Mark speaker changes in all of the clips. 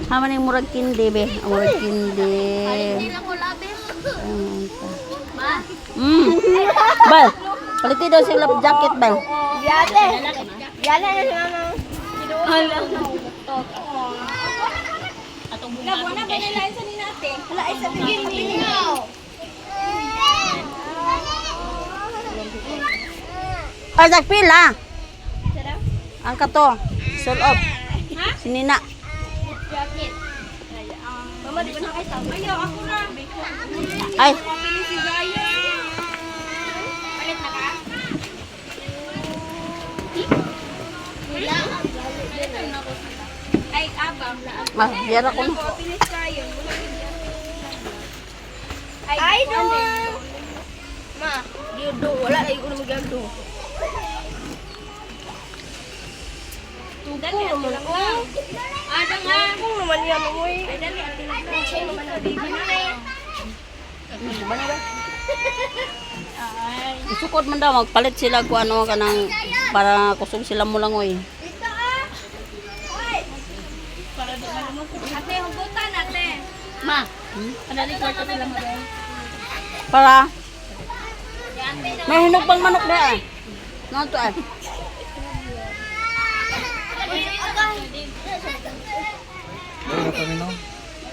Speaker 1: Haman yung murag kindi, be. Murag kindi.
Speaker 2: Hindi lang ko labi.
Speaker 1: Bal, palitin daw sila jacket, Bal.
Speaker 2: Yate. Yate na si mama. Hala. Atong bunga. Nabuwa na ba nila isa ni nate? Hala, isa bigin ni.
Speaker 1: Ay, nagpila. Ang kato. Sold off. Si Nina.
Speaker 2: Jacket. Mama, di ba na kayo? Ayaw, ako na.
Speaker 1: Ay.
Speaker 2: Mapili si Gaya. Palit na ka? Wala. Ay, abang.
Speaker 1: Ah, yara ko na.
Speaker 2: Mapili tayo. Ay, do. Ma, do. Wala na yung unang do. Dali, naman ako. Ada nga. Kung naman yan mo eh. Ay, dali. Ati na naman ang baby na eh.
Speaker 1: Isukod man daw, magpalit sila kung ano kanang para kusog sila mo lang oy.
Speaker 2: Dito ah. Hoy. Para di mo. Ate, hugutan ate. Ma. Kadali kwarto sila mo daw.
Speaker 1: Para may hinog bang manok na eh. Ano to eh?
Speaker 3: Ano kami no?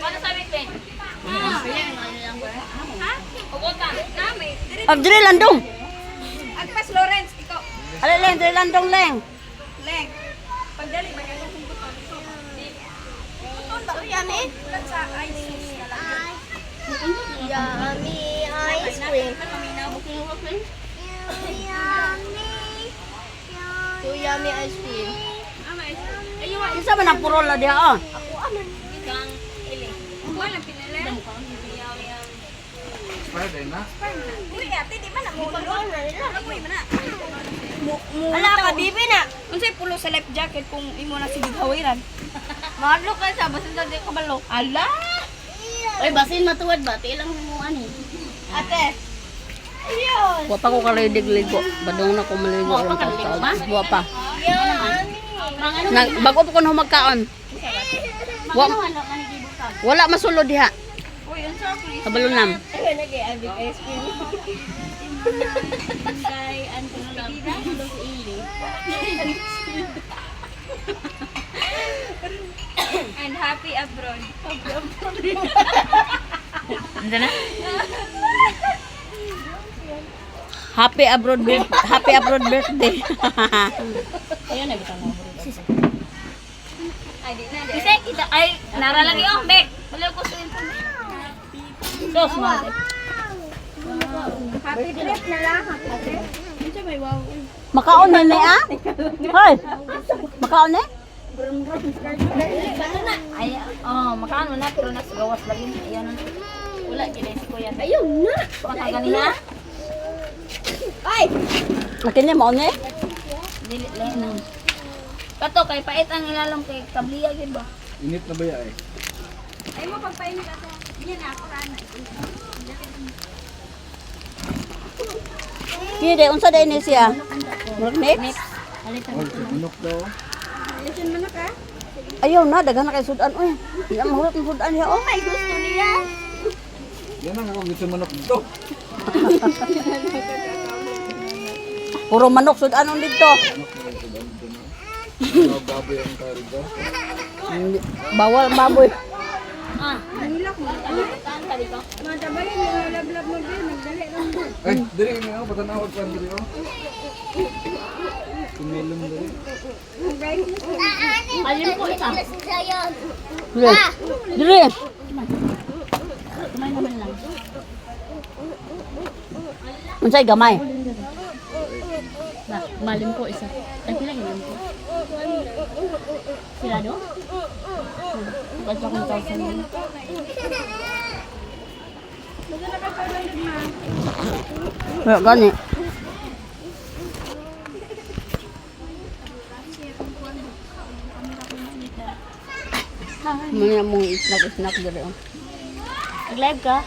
Speaker 2: Paano sabi ko eh? Ha? Hugutan. Kami.
Speaker 1: Abdri landong.
Speaker 2: Agpas Lawrence, ikaw.
Speaker 1: Alay leng, diri landong leng.
Speaker 2: Leng. Pagdali ba yung hugutan? Ito, yummy. Sa ice na lang. Yummy ice cream. Two yummy ice cream.
Speaker 1: Isa man ang purol na diha oh.
Speaker 2: Ako aman. Ikang ili. Wala pinili.
Speaker 3: Friday na?
Speaker 2: Uy, ate, di man na mo. Uy, man na. Ala ka, bibi na. Unsay pulo sa life jacket kung imo na sige hawiran. Mahadlo ka sa basin sa di kabalo. Ala!
Speaker 4: Oy, basin matuwad ba? Tilang mo ani.
Speaker 2: Ate. Ayun.
Speaker 1: Wa pa ko kalidig-ligo. Badong na ko maligo lang ka. Wa pa. Nang bago pa ko na humagkaon. Wa, wala masulod diha.
Speaker 2: Uy, unsa please?
Speaker 1: Kabalunam.
Speaker 2: Ay, nag-i-abig ice cream.
Speaker 4: Kay anto lang dos ili.
Speaker 2: And happy abroad.
Speaker 4: Anda na?
Speaker 1: Happy abroad birthday.
Speaker 4: Ayun na bitang mo.
Speaker 2: Ay, di na.
Speaker 4: Kasi kita ay naralagi oh, bek. Wala ko sa info. Dos mo.
Speaker 2: Happy trip na lang. Happy trip. Unsa may wow.
Speaker 1: Makaon na ni ah? Hoy. Makaon ni?
Speaker 4: Ay, oh, makaan mo na pero nas gawas lagi. Ayun na. Wala gid si kuya.
Speaker 2: Ayun na.
Speaker 4: Patagali na.
Speaker 2: Ay!
Speaker 1: Makini mo ni?
Speaker 4: Dili na. Kato kay pait ang ilalom kay kabliya gid ba?
Speaker 3: Init na ba ya eh?
Speaker 2: Ay mo pagpainit ato. Yan na ako rana.
Speaker 1: Kini day unsa day ni siya? Mix?
Speaker 3: Oh, manok daw.
Speaker 2: Ayun man ka.
Speaker 1: Ayaw na daghan na kay sudan oy. Di na mahurot ng sudan niya oh.
Speaker 2: Ay gusto niya.
Speaker 3: Yan ang ako gusto manok dito.
Speaker 1: Puro manok sudanon dito.
Speaker 3: Baboy ang karga.
Speaker 1: Bawal baboy.
Speaker 4: Ah,
Speaker 2: Nilak mo.
Speaker 4: tan kali ko.
Speaker 2: Matabayan yung lablab mo din. Nagdali lang mo.
Speaker 3: Ay, diri nga ako patanawag pa diri oh. Tumilom diri.
Speaker 4: Alim ko isa.
Speaker 1: Dire. Dire.
Speaker 4: Kumain naman lang.
Speaker 1: Unsay gamay?
Speaker 4: Ba, malim ko isa. Ay pila gilam ko. Sirado? Baca kong tawag mo.
Speaker 1: Wala gani. Mga mong snack dire oh.
Speaker 4: Nag-live ka?